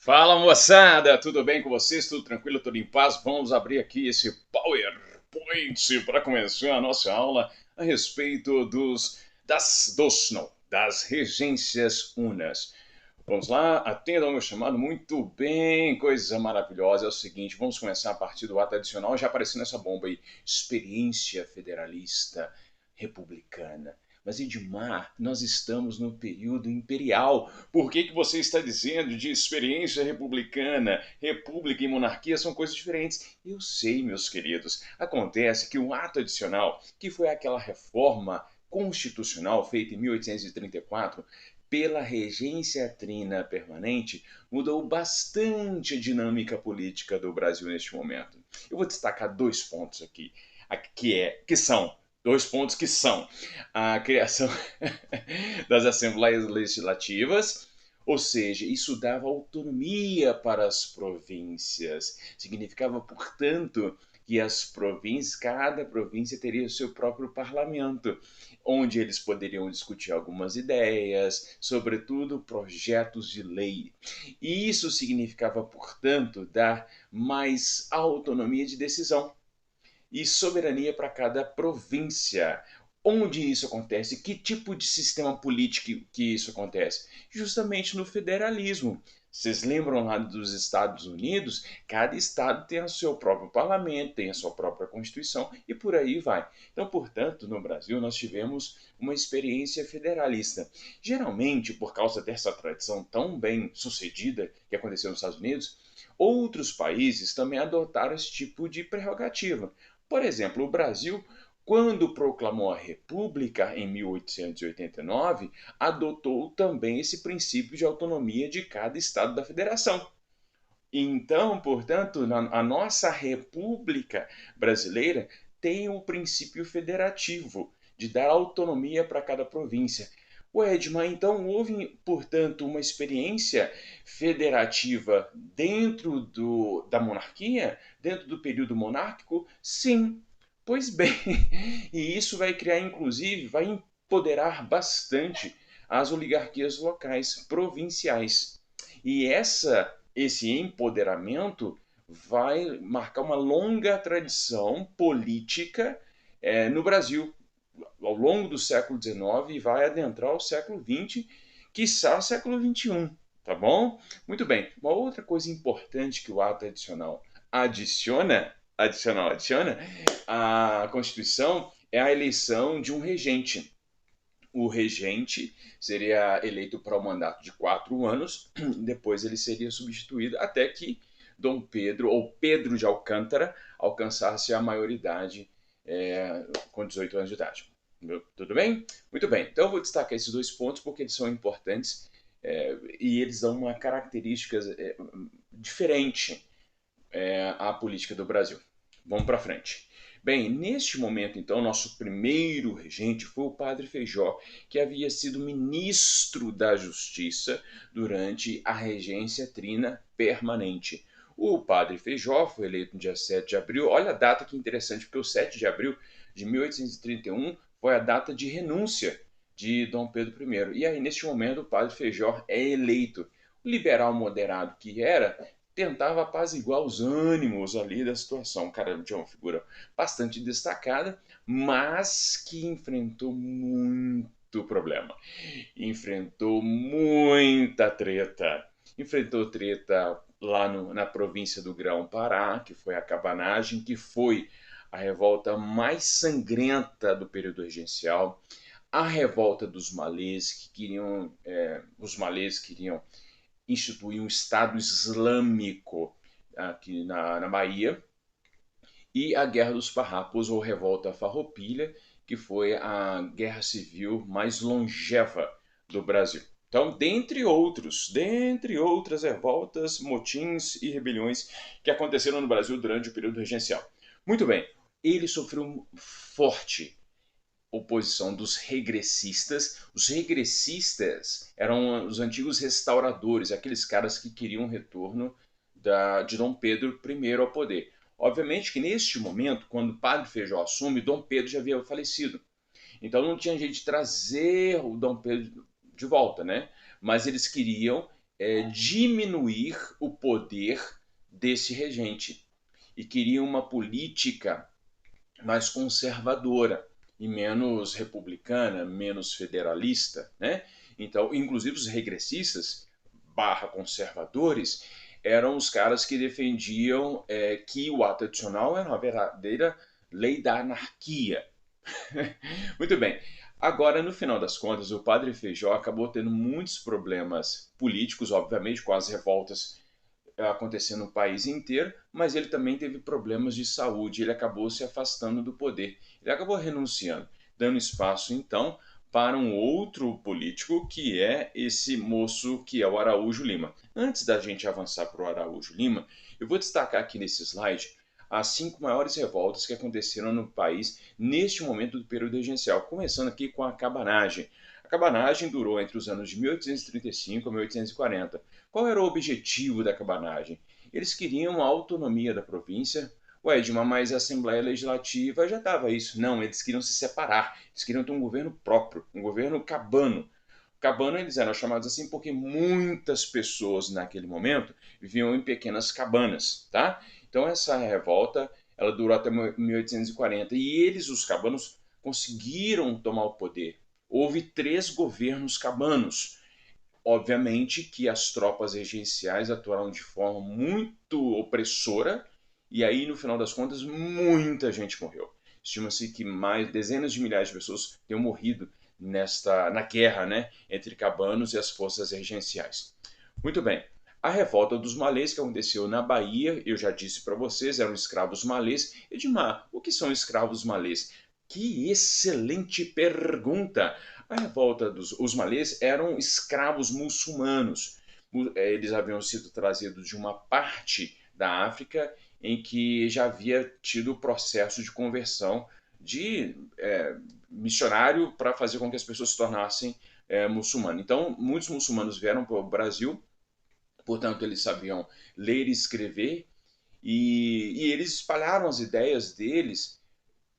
Fala moçada, tudo bem com vocês? Tudo tranquilo, tudo em paz? Vamos abrir aqui esse PowerPoint para começar a nossa aula a respeito das regências unas. Vamos lá, atendam ao meu chamado muito bem, coisa maravilhosa. É o seguinte, vamos começar a partir do ato adicional, já aparecendo essa bomba aí, experiência federalista republicana. Mas Edmar, nós estamos no período imperial. Por que você está dizendo de experiência republicana? República e monarquia são coisas diferentes. Eu sei, meus queridos. Acontece que o ato adicional, que foi aquela reforma constitucional feita em 1834, pela regência trina permanente, mudou bastante a dinâmica política do Brasil neste momento. Eu vou destacar dois pontos aqui, que são dois pontos que são a criação das assembleias legislativas, ou seja, isso dava autonomia para as províncias. Significava, portanto, que as províncias, cada província teria o seu próprio parlamento, onde eles poderiam discutir algumas ideias, sobretudo projetos de lei. E isso significava, portanto, dar mais autonomia de decisão e soberania para cada província. Onde isso acontece? Que tipo de sistema político que isso acontece? Justamente no federalismo. Vocês lembram lá dos Estados Unidos? Cada estado tem o seu próprio parlamento, tem a sua própria constituição e por aí vai. Então, portanto, no Brasil nós tivemos uma experiência federalista. Geralmente, por causa dessa tradição tão bem sucedida que aconteceu nos Estados Unidos, outros países também adotaram esse tipo de prerrogativa. Por exemplo, o Brasil, quando proclamou a República em 1889, adotou também esse princípio de autonomia de cada estado da federação. Então, portanto, a nossa República brasileira tem o princípio federativo de dar autonomia para cada província. O Edmar, então houve, portanto, uma experiência federativa dentro da monarquia, dentro do período monárquico? Sim. Pois bem, e isso vai criar, inclusive, vai empoderar bastante as oligarquias locais, provinciais. E esse empoderamento vai marcar uma longa tradição política no Brasil ao longo do século XIX e vai adentrar o século XX, quiçá o século XXI, tá bom? Muito bem. Uma outra coisa importante que o ato adicional adiciona à Constituição é a eleição de um regente. O regente seria eleito para um mandato de 4 anos, depois ele seria substituído até que Dom Pedro, ou Pedro de Alcântara, alcançasse a maioridade com 18 anos de idade. Tudo bem? Muito bem. Então eu vou destacar esses dois pontos porque eles são importantes e eles dão uma característica diferente à política do Brasil. Vamos para frente. Bem, neste momento, então, nosso primeiro regente foi o padre Feijó, que havia sido ministro da Justiça durante a regência trina permanente. O padre Feijó foi eleito no dia 7 de abril. Olha a data que interessante, porque o 7 de abril de 1831 foi a data de renúncia de Dom Pedro I. E aí, neste momento, o padre Feijó é eleito. O liberal moderado que era, tentava apaziguar os ânimos ali da situação. O cara tinha uma figura bastante destacada, mas que enfrentou muito problema. Enfrentou muita treta. Enfrentou treta lá na província do Grão-Pará, que foi a cabanagem, que foi a revolta mais sangrenta do período regencial. A revolta dos malês, que queriam, os malês queriam instituir um Estado Islâmico aqui na Bahia, e a Guerra dos Farrapos, ou Revolta Farroupilha, que foi a guerra civil mais longeva do Brasil. Então, dentre outras revoltas, motins e rebeliões que aconteceram no Brasil durante o período regencial. Muito bem, ele sofreu forte oposição dos regressistas. Os regressistas eram os antigos restauradores, aqueles caras que queriam o retorno de Dom Pedro I ao poder. Obviamente que neste momento, quando o padre Feijó assume, Dom Pedro já havia falecido. Então não tinha jeito de trazer o Dom Pedro de volta, né? Mas eles queriam diminuir o poder desse regente e queriam uma política mais conservadora e menos republicana, menos federalista, né? Então, inclusive os regressistas barra conservadores eram os caras que defendiam que o ato adicional era uma verdadeira lei da anarquia. Muito bem. Agora, no final das contas, o Padre Feijó acabou tendo muitos problemas políticos, obviamente, com as revoltas acontecendo no país inteiro, mas ele também teve problemas de saúde, ele acabou se afastando do poder, ele acabou renunciando, dando espaço então para um outro político que é esse moço que é o Araújo Lima. Antes da gente avançar para o Araújo Lima, eu vou destacar aqui nesse slide as 5 maiores revoltas que aconteceram no país neste momento do período regencial, começando aqui com a cabanagem. A cabanagem durou entre os anos de 1835 a 1840. Qual era o objetivo da cabanagem? Eles queriam a autonomia da província. Ué, Dilma, mas a Assembleia Legislativa já estava isso. Não, eles queriam se separar. Eles queriam ter um governo próprio, um governo cabano. Cabano eles eram chamados assim porque muitas pessoas naquele momento viviam em pequenas cabanas, tá? Então essa revolta, ela durou até 1840 e eles, os cabanos, conseguiram tomar o poder. Houve 3 governos cabanos. Obviamente que as tropas regenciais atuaram de forma muito opressora e aí, no final das contas, muita gente morreu. Estima-se que mais dezenas de milhares de pessoas tenham morrido na guerra, né, entre cabanos e as forças regenciais. Muito bem. A revolta dos malês que aconteceu na Bahia, eu já disse para vocês, eram escravos malês. Edmar, o que são escravos malês? Que excelente pergunta! A revolta dos malês eram escravos muçulmanos. Eles haviam sido trazidos de uma parte da África em que já havia tido o processo de conversão de missionário para fazer com que as pessoas se tornassem muçulmanos. Então, muitos muçulmanos vieram para o Brasil, portanto, eles sabiam ler e escrever, e eles espalharam as ideias deles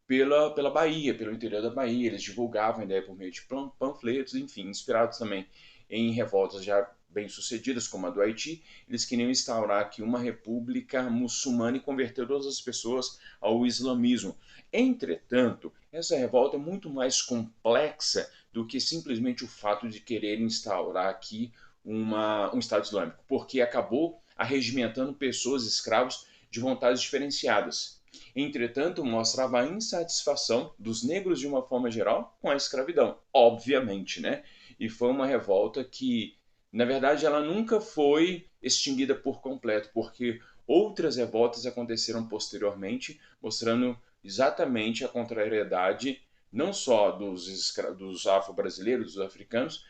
pela Bahia, pelo interior da Bahia. Eles divulgavam a ideia por meio de panfletos, enfim, inspirados também em revoltas já bem-sucedidas, como a do Haiti. Eles queriam instaurar aqui uma república muçulmana e converter todas as pessoas ao islamismo. Entretanto, essa revolta é muito mais complexa do que simplesmente o fato de querer instaurar aqui um Estado Islâmico, porque acabou arregimentando pessoas escravos de vontades diferenciadas. Entretanto, mostrava a insatisfação dos negros de uma forma geral com a escravidão, obviamente, né? E foi uma revolta que, na verdade, ela nunca foi extinguida por completo, porque outras revoltas aconteceram posteriormente, mostrando exatamente a contrariedade não só dos afro-brasileiros, dos africanos,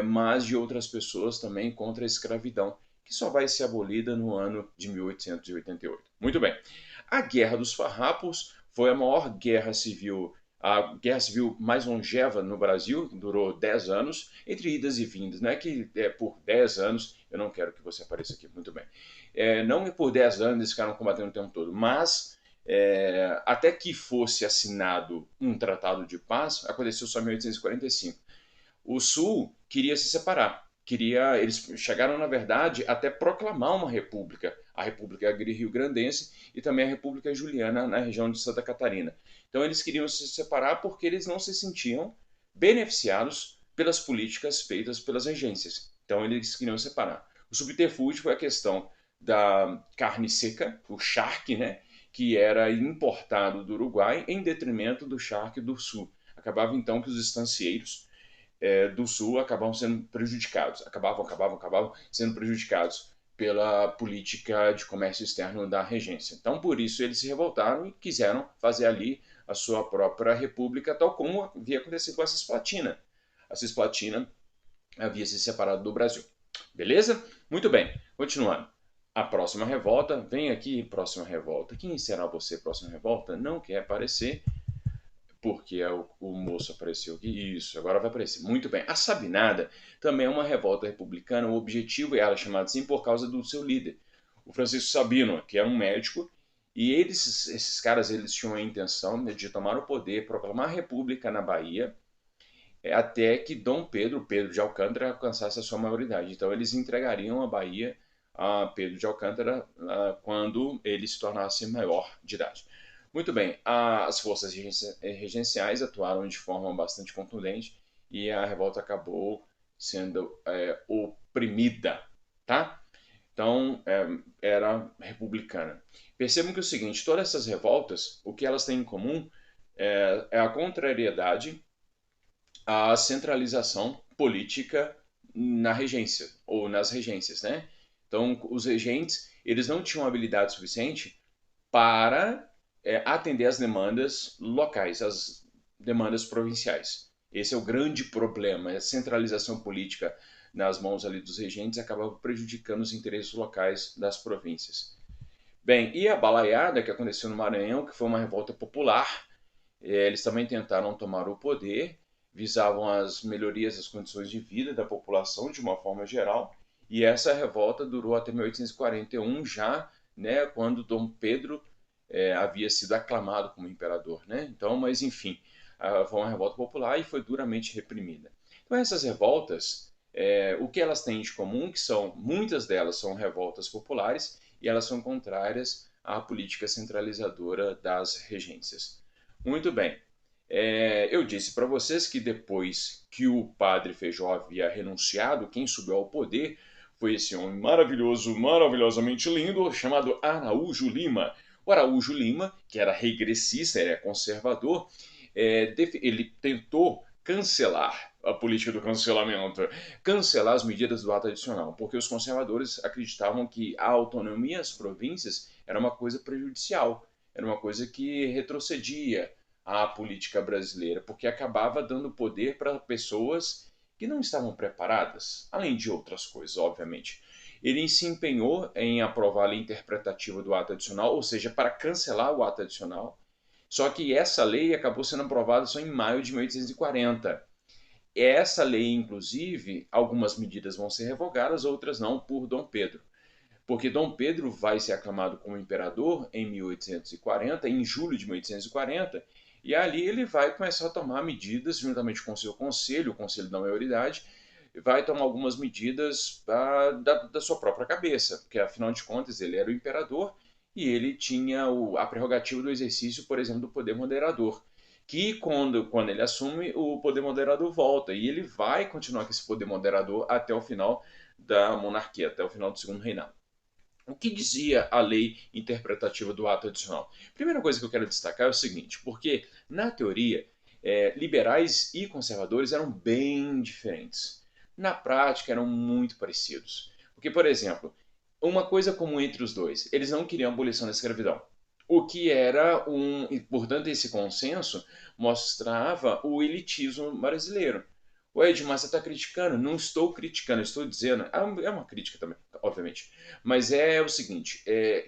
mas de outras pessoas também contra a escravidão, que só vai ser abolida no ano de 1888. Muito bem. A Guerra dos Farrapos foi a guerra civil mais longeva no Brasil, durou 10 anos, entre idas e vindas. Não é que por 10 anos, eu não quero que você apareça aqui, muito bem. Não é por 10 anos eles ficaram combatendo o tempo todo, mas até que fosse assinado um tratado de paz, aconteceu só em 1845. O Sul queria se separar. Eles chegaram, na verdade, até proclamar uma república, a República Rio-Grandense e também a República Juliana na região de Santa Catarina. Então eles queriam se separar porque eles não se sentiam beneficiados pelas políticas feitas pelas regências. Então eles queriam separar. O subterfúgio foi a questão da carne seca, o charque, né, que era importado do Uruguai em detrimento do charque do Sul. Acabava então que os estancieiros do Sul acabavam sendo prejudicados, acabavam sendo prejudicados pela política de comércio externo da regência. Então, por isso, eles se revoltaram e quiseram fazer ali a sua própria república, tal como havia acontecido com a Cisplatina. A Cisplatina havia se separado do Brasil. Beleza? Muito bem. Continuando. A próxima revolta, vem aqui, próxima revolta. Quem será você, próxima revolta? Não quer aparecer, porque o moço apareceu aqui. Isso, agora vai aparecer. Muito bem. A Sabinada também é uma revolta republicana. O objetivo é ela chamada assim por causa do seu líder, o Francisco Sabino, que é um médico. E esses caras, eles tinham a intenção de tomar o poder, proclamar a república na Bahia, até que Dom Pedro, Pedro de Alcântara, alcançasse a sua maioridade. Então eles entregariam a Bahia a Pedro de Alcântara quando ele se tornasse maior de idade. Muito bem, as forças regenciais atuaram de forma bastante contundente e a revolta acabou sendo oprimida, tá? Então, era republicana. Percebam que é o seguinte, todas essas revoltas, o que elas têm em comum é a contrariedade à centralização política na regência, ou nas regências, né? Então, os regentes, eles não tinham habilidade suficiente para atender às demandas locais, às demandas provinciais. Esse é o grande problema, a centralização política nas mãos ali dos regentes acabava prejudicando os interesses locais das províncias. Bem, e a balaiada que aconteceu no Maranhão, que foi uma revolta popular, eles também tentaram tomar o poder, visavam as melhorias das condições de vida da população de uma forma geral, e essa revolta durou até 1841, já né, quando Dom Pedro havia sido aclamado como imperador. Né? Então, mas enfim, foi uma revolta popular e foi duramente reprimida. Então, essas revoltas, o que elas têm de comum, que são, muitas delas são revoltas populares e elas são contrárias à política centralizadora das regências. Muito bem. Eu disse para vocês que depois que o padre Feijó havia renunciado, quem subiu ao poder foi esse homem maravilhoso, maravilhosamente lindo, chamado Araújo Lima. O Araújo Lima, que era regressista, era conservador, ele tentou cancelar a política do cancelamento, cancelar as medidas do ato adicional, porque os conservadores acreditavam que a autonomia às províncias era uma coisa prejudicial, era uma coisa que retrocedia à política brasileira, porque acabava dando poder para pessoas que não estavam preparadas, além de outras coisas, obviamente. Ele se empenhou em aprovar a lei interpretativa do ato adicional, ou seja, para cancelar o ato adicional, só que essa lei acabou sendo aprovada só em maio de 1840. Essa lei, inclusive, algumas medidas vão ser revogadas, outras não, por Dom Pedro. Porque Dom Pedro vai ser aclamado como imperador em 1840, em julho de 1840, e ali ele vai começar a tomar medidas, juntamente com o seu conselho, o Conselho da Maioridade, vai tomar algumas medidas da sua própria cabeça, porque afinal de contas ele era o imperador e ele tinha a prerrogativa do exercício, por exemplo, do poder moderador, que quando ele assume, o poder moderador volta, e ele vai continuar com esse poder moderador até o final da monarquia, até o final do segundo reinado. O que dizia a lei interpretativa do ato adicional? Primeira coisa que eu quero destacar é o seguinte, porque na teoria, liberais e conservadores eram bem diferentes. Na prática, eram muito parecidos. Porque, por exemplo, uma coisa comum entre os dois, eles não queriam a abolição da escravidão. O que era e portanto, esse consenso mostrava o elitismo brasileiro. O Edmar, você está criticando? Não estou criticando, estou dizendo. É uma crítica também, obviamente. Mas é o seguinte: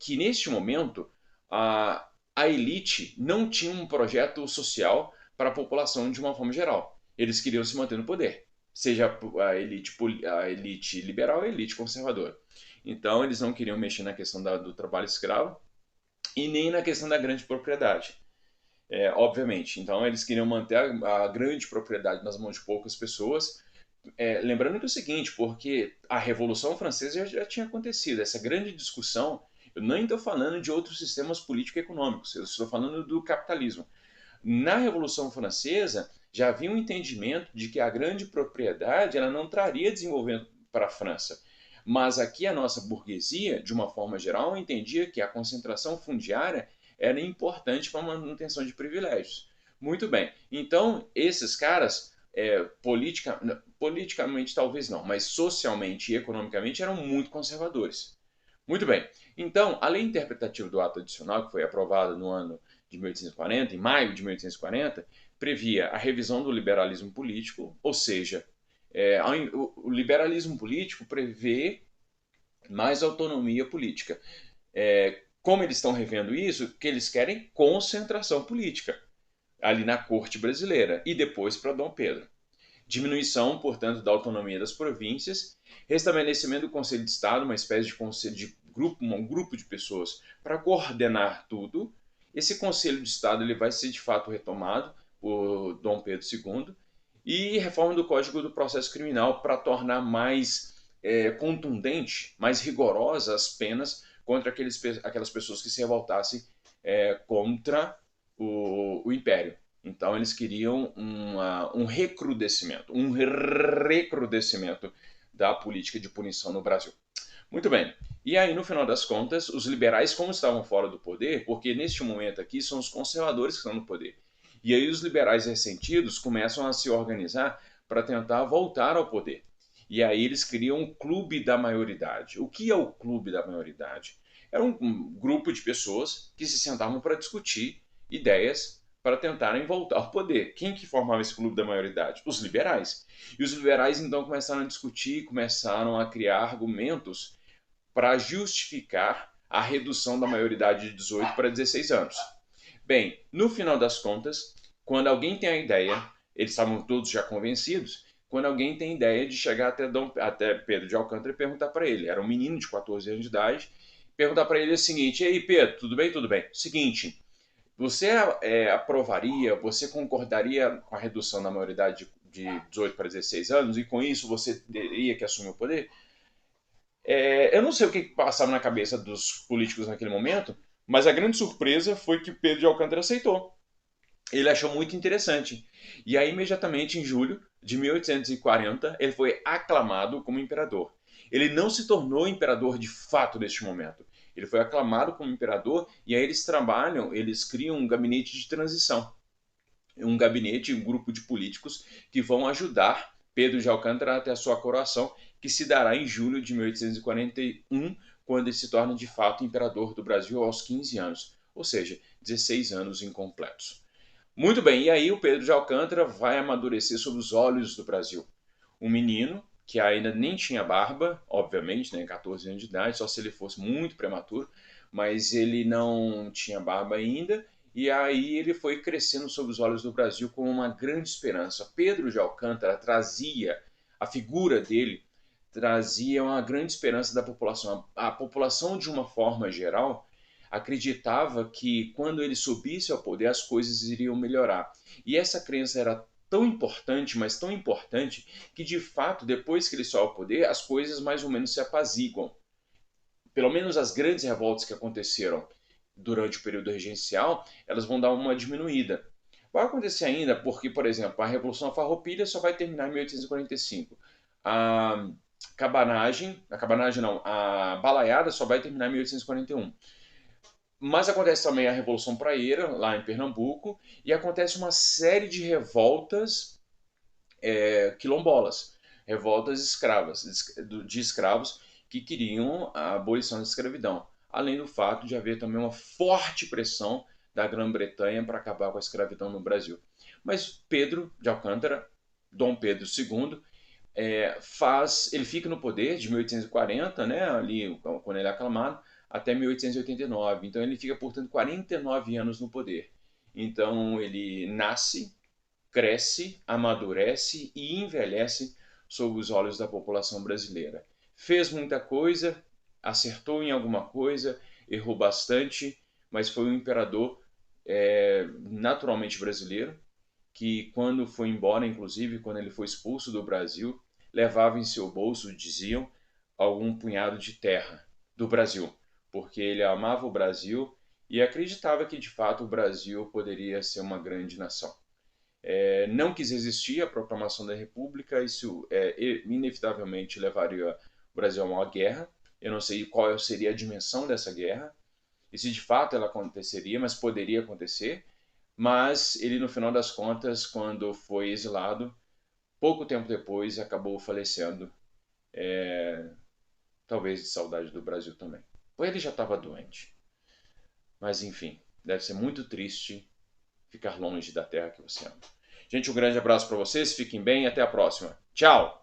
que neste momento a elite não tinha um projeto social para a população de uma forma geral. Eles queriam se manter no poder, seja a elite liberal ou a elite conservadora. Então, eles não queriam mexer na questão do trabalho escravo e nem na questão da grande propriedade. Obviamente. Então, eles queriam manter a grande propriedade nas mãos de poucas pessoas. Lembrando que é o seguinte, porque a Revolução Francesa já tinha acontecido, essa grande discussão, eu nem estou falando de outros sistemas político-econômicos, eu estou falando do capitalismo. Na Revolução Francesa, já havia um entendimento de que a grande propriedade ela não traria desenvolvimento para a França. Mas aqui a nossa burguesia, de uma forma geral, entendia que a concentração fundiária era importante para a manutenção de privilégios. Muito bem. Então, esses caras, politicamente talvez não, mas socialmente e economicamente eram muito conservadores. Muito bem. Então, a lei interpretativa do ato adicional, que foi aprovada no ano de 1840, em maio de 1840, previa a revisão do liberalismo político, ou seja, o liberalismo político prevê mais autonomia política. Como eles estão revendo isso? Que eles querem concentração política ali na corte brasileira e depois para Dom Pedro. Diminuição, portanto, da autonomia das províncias, restabelecimento do Conselho de Estado, uma espécie de conselho de grupo, um grupo de pessoas para coordenar tudo. Esse Conselho de Estado ele vai ser de fato retomado por Dom Pedro II e reforma do Código do Processo Criminal para tornar mais contundente, mais rigorosa as penas contra aquelas pessoas que se revoltassem contra o Império. Então eles queriam um recrudescimento da política de punição no Brasil. Muito bem. E aí, no final das contas, os liberais, como estavam fora do poder, porque neste momento aqui são os conservadores que estão no poder. E aí os liberais ressentidos começam a se organizar para tentar voltar ao poder. E aí eles criam um clube da maioridade. O que é o clube da maioridade? Era um grupo de pessoas que se sentavam para discutir ideias para tentarem voltar ao poder. Quem que formava esse clube da maioridade? Os liberais. E os liberais então começaram a discutir, começaram a criar argumentos para justificar a redução da maioridade de 18 para 16 anos. Bem, no final das contas, quando alguém tem a ideia, eles estavam todos já convencidos, quando alguém tem a ideia de chegar até Pedro de Alcântara e perguntar para ele, era um menino de 14 anos de idade, perguntar para ele o seguinte: ei Pedro, tudo bem? Tudo bem. Seguinte, você aprovaria, você concordaria com a redução da maioridade de 18 para 16 anos e com isso você teria que assumir o poder? Eu não sei o que passava na cabeça dos políticos naquele momento, mas a grande surpresa foi que Pedro de Alcântara aceitou. Ele achou muito interessante. E aí, imediatamente, em julho de 1840, ele foi aclamado como imperador. Ele não se tornou imperador de fato neste momento. Ele foi aclamado como imperador e aí eles criam um gabinete de transição. Um gabinete, um grupo de políticos que vão ajudar Pedro de Alcântara até a sua coroação, que se dará em julho de 1841, quando ele se torna de fato imperador do Brasil aos 15 anos, ou seja, 16 anos incompletos. Muito bem, e aí o Pedro de Alcântara vai amadurecer sob os olhos do Brasil. Um menino que ainda nem tinha barba, obviamente, né, 14 anos de idade, só se ele fosse muito prematuro, mas ele não tinha barba ainda, e aí ele foi crescendo sob os olhos do Brasil com uma grande esperança. Pedro de Alcântara trazia, a figura dele trazia uma grande esperança da população. A população, de uma forma geral, acreditava que quando ele subisse ao poder as coisas iriam melhorar. E essa crença era tão importante, mas tão importante, que de fato, depois que ele sobe ao poder, as coisas mais ou menos se apaziguam. Pelo menos as grandes revoltas que aconteceram durante o período regencial, elas vão dar uma diminuída. Vai acontecer ainda porque, por exemplo, a Revolução Farroupilha só vai terminar em 1845. A balaiada só vai terminar em 1841. Mas acontece também a Revolução Praieira, lá em Pernambuco, e acontece uma série de revoltas quilombolas, revoltas escravas, de escravos que queriam a abolição da escravidão. Além do fato de haver também uma forte pressão da Grã-Bretanha para acabar com a escravidão no Brasil. Mas Pedro de Alcântara, Dom Pedro II, ele fica no poder de 1840, né, ali quando ele é aclamado, até 1889. Então ele fica, portanto, 49 anos no poder. Então ele nasce, cresce, amadurece e envelhece sob os olhos da população brasileira. Fez muita coisa, acertou em alguma coisa, errou bastante, mas foi um imperador naturalmente brasileiro, que quando foi embora, inclusive quando ele foi expulso do Brasil, levava em seu bolso, diziam, algum punhado de terra do Brasil, porque ele amava o Brasil e acreditava que de fato o Brasil poderia ser uma grande nação. Não quis resistir à proclamação da República, isso inevitavelmente levaria o Brasil a uma guerra. Eu não sei qual seria a dimensão dessa guerra, e se de fato ela aconteceria, mas poderia acontecer. Mas ele, no final das contas, quando foi exilado, pouco tempo depois acabou falecendo, talvez de saudade do Brasil também. Ou ele já estava doente. Mas enfim, deve ser muito triste ficar longe da terra que você ama. Gente, um grande abraço para vocês, fiquem bem e até a próxima. Tchau!